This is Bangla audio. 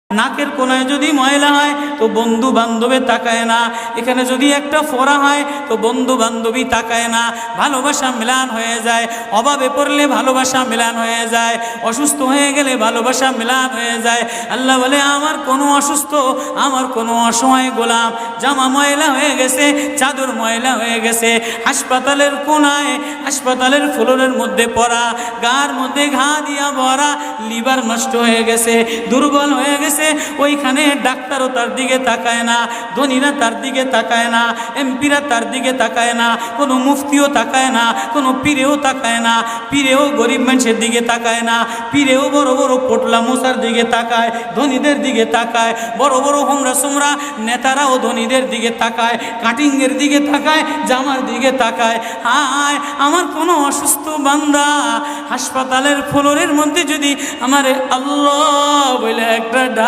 নাকের কোনায় যদি ময়লা হয় তো বন্ধু বান্ধবে তাকায় না, এখানে যদি একটা ফোড়া হয় তো বন্ধু বান্ধবী তাকায় না, ভালোবাসা মিলান হয়ে যায়। অভাবে পড়লে ভালোবাসা মিলান হয়ে যায়, অসুস্থ হয়ে গেলে ভালোবাসা মিলান হয়ে যায়। আল্লাহ বলে আমার কোনো অসুস্থ, আমার কোনো অসহায় গোলাম জামা ময়লা হয়ে গেছে, চাদর ময়লা হয়ে গেছে, হাসপাতালের কোনায় হাসপাতালের ফ্লোরের মধ্যে পড়া, গার মধ্যে ঘা দিয়া ভরা, লিভার নষ্ট হয়ে গেছে, দুর্বল হয়ে গেছে, ওইখানে ডাক্তারও তার দিকে তাকায় না, ধনীরা তার দিকে তাকায় না, এমপিরা তার দিকে তাকায় না, কোনো মুফতিও তাকায় না, কোনো পীরেও তাকায় না, পীরেও গরিব মানুষের দিকে তাকায় না, পীরেও বড় বড় পোটলা মশার দিকে তাকায়, ধনীদের দিকে তাকায়, বড় বড় হোমরা সোমরা নেতারাও ধনীদের দিকে তাকায়, কাটিংয়ের দিকে তাকায়, জামার দিকে তাকায়। হায় আমার কোনো অসুস্থ বান্দা হাসপাতালের ফ্লোরের মধ্যে যদি আমার আল্লাহ বলে একটা